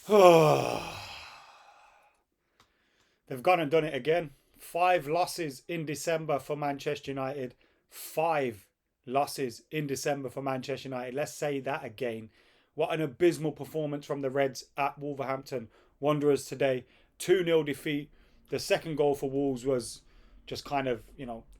They've gone and done it again. 5 losses in December for Manchester United. 5 losses in December for Manchester United. Let's say that again. What an abysmal performance from the Reds at Wolverhampton Wanderers today. 2-0 defeat. The second goal for Wolves was just kind of,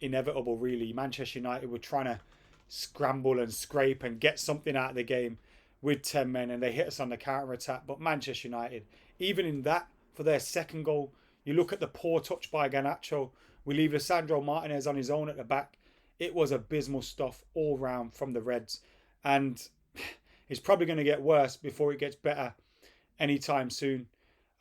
inevitable, really. Manchester United were trying to scramble and scrape and get something out of the game with 10 men, and they hit us on the counter attack. But Manchester United, even in that, for their second goal, you look at the poor touch by Garnacho. We leave Lisandro Martinez on his own at the back. It was abysmal stuff all round from the Reds. And it's probably going to get worse before it gets better anytime soon.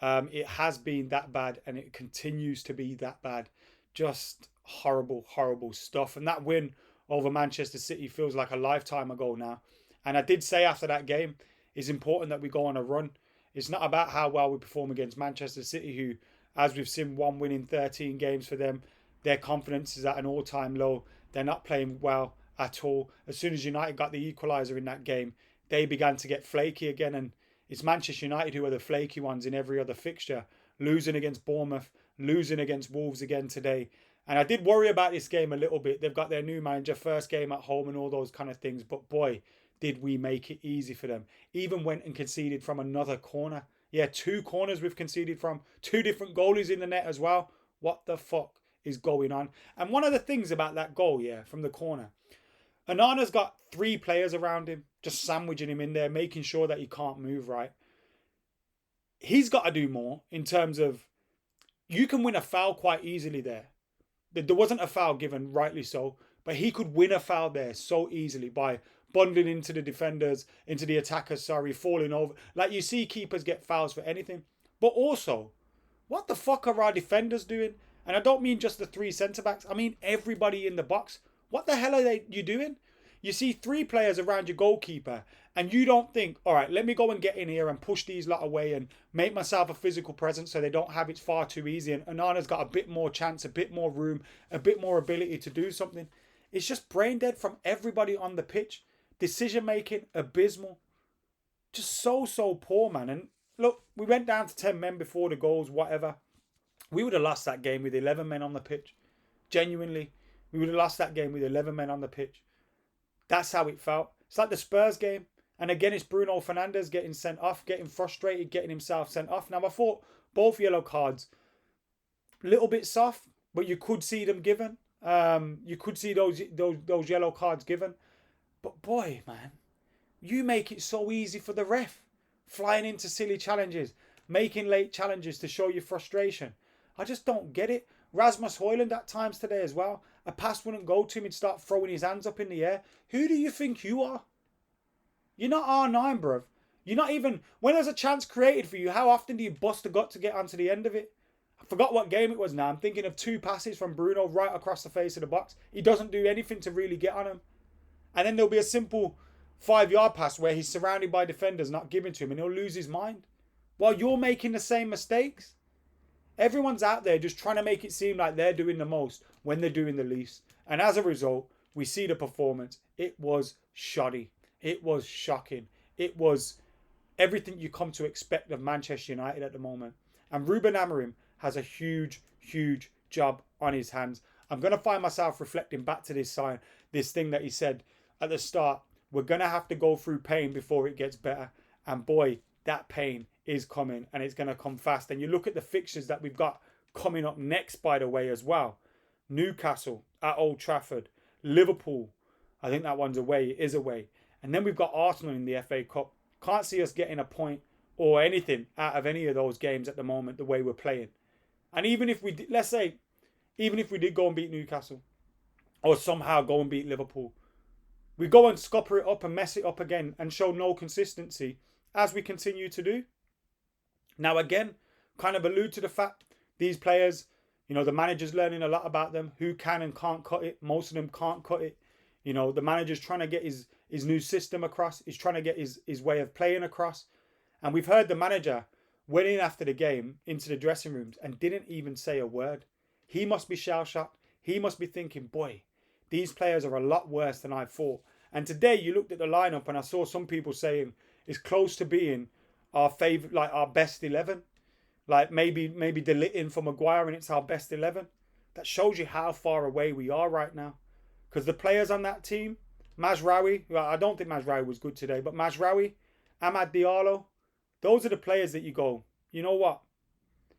It has been that bad and it continues to be that bad. Just horrible, horrible stuff. And that win over Manchester City feels like a lifetime ago now. And I did say after that game, it's important that we go on a run. It's not about how well we perform against Manchester City, who, as we've seen, one win in 13 games for them. Their confidence is at an all-time low. They're not playing well at all. As soon as United got the equaliser in that game, they began to get flaky again. And it's Manchester United who are the flaky ones in every other fixture. Losing against Bournemouth, losing against Wolves again today. And I did worry about this game a little bit. They've got their new manager, first game at home and all those kind of things. But boy, did we make it easy for them. Even went and conceded from another corner. Yeah, 2 corners we've conceded from. 2 different goalies in the net as well. What the fuck is going on? And one of the things about that goal, from the corner, Onana's got 3 players around him, just sandwiching him in there, making sure that he can't move right. He's got to do more in terms of, you can win a foul quite easily there. There wasn't a foul given, rightly so, but he could win a foul there so easily by bundling into the defenders, into the attackers, falling over. Like, you see keepers get fouls for anything. But also, what the fuck are our defenders doing? And I don't mean just the 3 centre-backs. I mean everybody in the box. What the hell are you doing? You see 3 players around your goalkeeper and you don't think, all right, let me go and get in here and push these lot away and make myself a physical presence so they don't have it far too easy. And Onana's got a bit more chance, a bit more room, a bit more ability to do something. It's just brain dead from everybody on the pitch. Decision making, abysmal. Just so poor, man. And look, we went down to 10 men before the goals, whatever. We would have lost that game with 11 men on the pitch. Genuinely. We would have lost that game with 11 men on the pitch. That's how it felt. It's like the Spurs game. And again, it's Bruno Fernandes getting sent off, getting frustrated, getting himself sent off. Now, I thought both yellow cards, a little bit soft, but you could see them given. You could see those yellow cards given. But boy, man, you make it so easy for the ref. Flying into silly challenges, making late challenges to show your frustration. I just don't get it. Rasmus Højlund at times today as well. A pass wouldn't go to him. He'd start throwing his hands up in the air. Who do you think you are? You're not R9, bruv. You're not even... When there's a chance created for you, how often do you bust a gut to get onto the end of it? I forgot what game it was now. I'm thinking of 2 passes from Bruno right across the face of the box. He doesn't do anything to really get on him. And then there'll be a simple 5-yard pass where he's surrounded by defenders not giving to him and he'll lose his mind. While you're making the same mistakes. Everyone's out there just trying to make it seem like they're doing the most when they're doing the least. And as a result, we see the performance. It was shoddy. It was shocking. It was everything you come to expect of Manchester United at the moment. And Ruben Amorim has a huge, huge job on his hands. I'm going to find myself reflecting back to this thing that he said at the start. We're going to have to go through pain before it gets better. And boy, that pain is coming and it's going to come fast. And you look at the fixtures that we've got coming up next, by the way, as well. Newcastle at Old Trafford. Liverpool, I think that one's away. It is away. And then we've got Arsenal in the FA Cup. Can't see us getting a point or anything out of any of those games at the moment, the way we're playing. And even if we did, let's say, even if we did go and beat Newcastle or somehow go and beat Liverpool, we go and scupper it up and mess it up again and show no consistency as we continue to do. Now, again, kind of allude to the fact these players, the manager's learning a lot about them, who can and can't cut it. Most of them can't cut it. The manager's trying to get his new system across. He's trying to get his way of playing across. And we've heard the manager went in after the game into the dressing rooms and didn't even say a word. He must be shell-shocked. He must be thinking, boy, these players are a lot worse than I thought. And today you looked at the lineup and I saw some people saying it's close to being our favorite, like our best 11. Like maybe deleting for Maguire and it's our best 11. That shows you how far away we are right now. Because the players on that team, Mazraoui, well, I don't think Mazraoui was good today, but Mazraoui, Amad Diallo, those are the players that you go, you know what?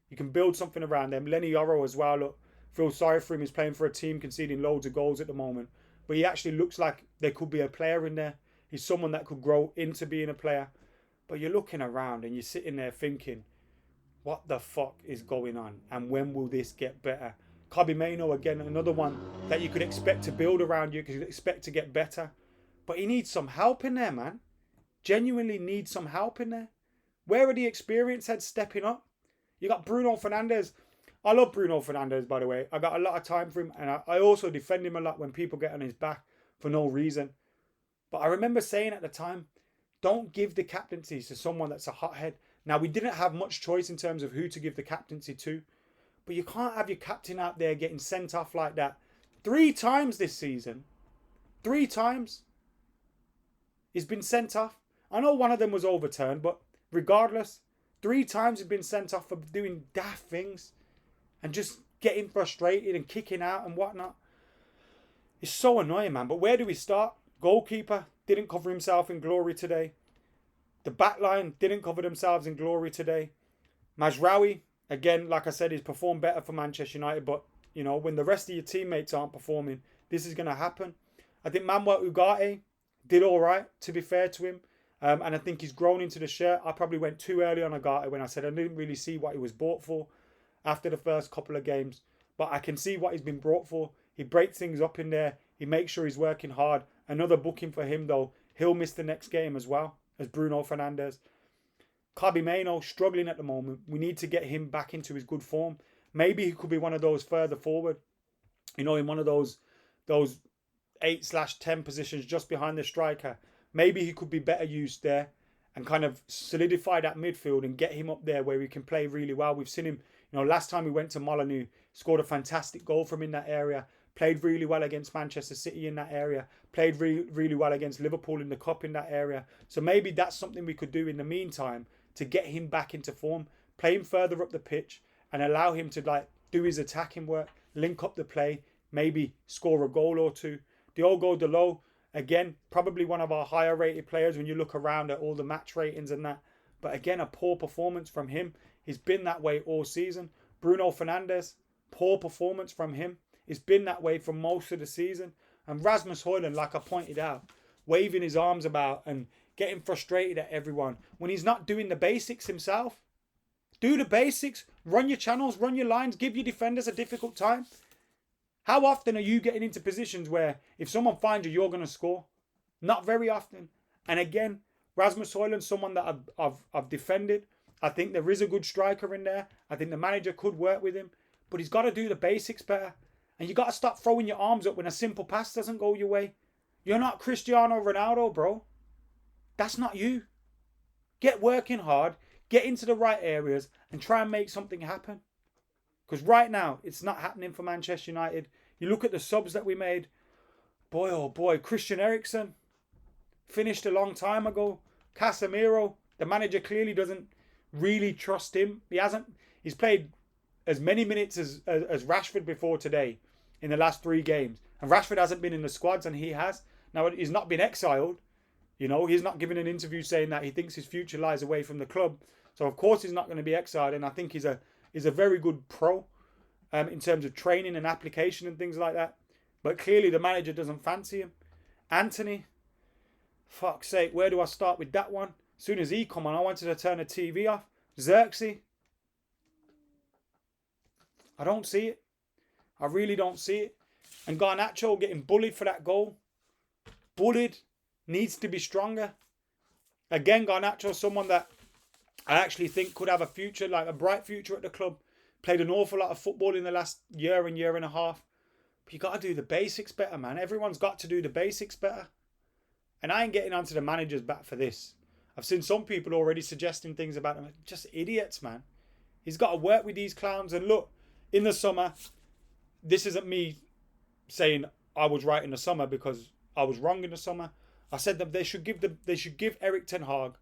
You can build something around them. Lenny Yoro as well. Look, feel sorry for him. He's playing for a team conceding loads of goals at the moment. But he actually looks like there could be a player in there. He's someone that could grow into being a player. But you're looking around and you're sitting there thinking, what the fuck is going on? And when will this get better? Kobbie Mainoo, again, another one that you could expect to build around you because you'd expect to get better. But he needs some help in there, man. Genuinely needs some help in there. Where are the experienced heads stepping up? You got Bruno Fernandes. I love Bruno Fernandes, by the way. I got a lot of time for him. And I also defend him a lot when people get on his back for no reason. But I remember saying at the time, don't give the captaincy to someone that's a hothead. Now, we didn't have much choice in terms of who to give the captaincy to. But you can't have your captain out there getting sent off like that. 3 times this season. 3 times. He's been sent off. I know one of them was overturned, but regardless, 3 times he's been sent off for doing daft things. And just getting frustrated and kicking out and whatnot. It's so annoying, man. But where do we start? Goalkeeper didn't cover himself in glory today. The back line didn't cover themselves in glory today. Mazraoui, again, like I said, he's performed better for Manchester United. But, you know, when the rest of your teammates aren't performing, this is going to happen. I think Manuel Ugarte did all right, to be fair to him. And I think he's grown into the shirt. I probably went too early on Ugarte when I said I didn't really see what he was bought for after the first couple of games. But I can see what he's been brought for. He breaks things up in there. He makes sure he's working hard. Another booking for him, though. He'll miss the next game as well as Bruno Fernandes. Kobbie Mainoo struggling at the moment. We need to get him back into his good form. Maybe he could be one of those further forward. You know, in one of those 8/10 positions just behind the striker. Maybe he could be better used there and kind of solidify that midfield and get him up there where he can play really well. We've seen him, you know, last time we went to Molineux, scored a fantastic goal from in that area. Played really well against Manchester City in that area. Played really well against Liverpool in the Cup in that area. So maybe that's something we could do in the meantime to get him back into form. Play him further up the pitch and allow him to like do his attacking work, link up the play, maybe score a goal or two. Diogo Dalot, again, probably one of our higher rated players when you look around at all the match ratings and that. But again, a poor performance from him. He's been that way all season. Bruno Fernandes, poor performance from him. It's been that way for most of the season. And Rasmus Højlund, like I pointed out, waving his arms about and getting frustrated at everyone when he's not doing the basics himself. Do the basics. Run your channels, run your lines, give your defenders a difficult time. How often are you getting into positions where if someone finds you, you're going to score? Not very often. And again, Rasmus Højlund, someone that I've defended. I think there is a good striker in there. I think the manager could work with him. But he's got to do the basics better. And you got to stop throwing your arms up when a simple pass doesn't go your way. You're not Cristiano Ronaldo, bro. That's not you. Get working hard, get into the right areas, and try and make something happen. Because right now, it's not happening for Manchester United. You look at the subs that we made. Boy, oh boy, Christian Eriksen finished a long time ago. Casemiro, the manager clearly doesn't really trust him. He's played as many minutes as Rashford before today in the last 3 games. And Rashford hasn't been in the squads and he has. Now, he's not been exiled. You know, he's not given an interview saying that he thinks his future lies away from the club. So, of course, he's not going to be exiled. And I think he's a very good pro in terms of training and application and things like that. But clearly the manager doesn't fancy him. Anthony, fuck's sake, where do I start with that one? As soon as he come on, I wanted to turn the TV off. Xerxes, I don't see it. I really don't see it. And Garnacho getting bullied for that goal. Bullied. Needs to be stronger. Again, Garnacho, someone that I actually think could have a future, like a bright future at the club. Played an awful lot of football in the last year and a half. But you got to do the basics better, man. Everyone's got to do the basics better. And I ain't getting onto the manager's back for this. I've seen some people already suggesting things about him. Just idiots, man. He's got to work with these clowns. And look, in the summer, this isn't me saying I was right in the summer because I was wrong in the summer. I said that they should give Erik ten Hag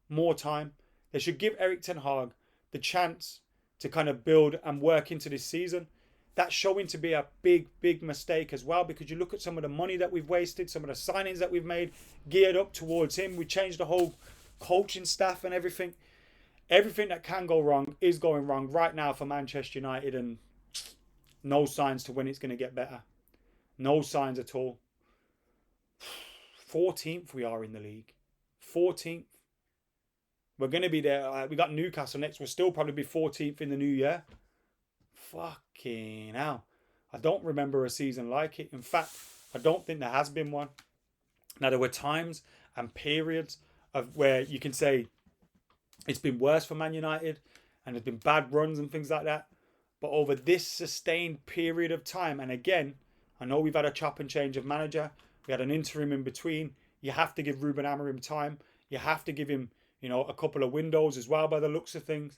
more time. They should give Erik ten Hag the chance to kind of build and work into this season. That's showing to be a big, big mistake as well, because you look at some of the money that we've wasted, some of the signings that we've made geared up towards him. We changed the whole coaching staff and everything. Everything that can go wrong is going wrong right now for Manchester United, and no signs to when it's going to get better. No signs at all. 14th we are in the league. 14th. We're going to be there. We got Newcastle next. We'll still probably be 14th in the new year. Fucking hell. I don't remember a season like it. In fact, I don't think there has been one. Now, there were times and periods of where you can say it's been worse for Man United and there's been bad runs and things like that. But over this sustained period of time, and again, I know we've had a chop and change of manager. We had an interim in between. You have to give Ruben Amorim time. You have to give him, a couple of windows as well by the looks of things.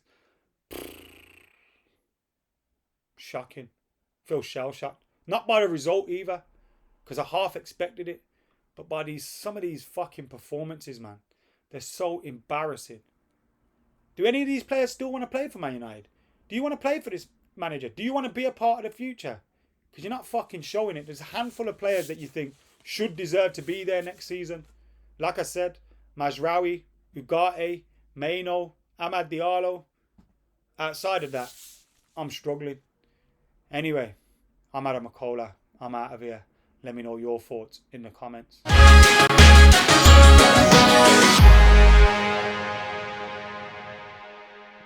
Shocking. Feel shell-shocked. Not by the result either, because I half expected it, but by some of these fucking performances, man. They're so embarrassing. Do any of these players still want to play for Man United? Do you want to play for this manager? Do you want to be a part of the future? Because you're not fucking showing it. There's a handful of players that you think should deserve to be there next season. Like I said, Mazraoui, Ugarte, Maino, Amad Diallo. Outside of that, I'm struggling. Anyway, I'm AdamMcKola. I'm out of here. Let me know your thoughts in the comments.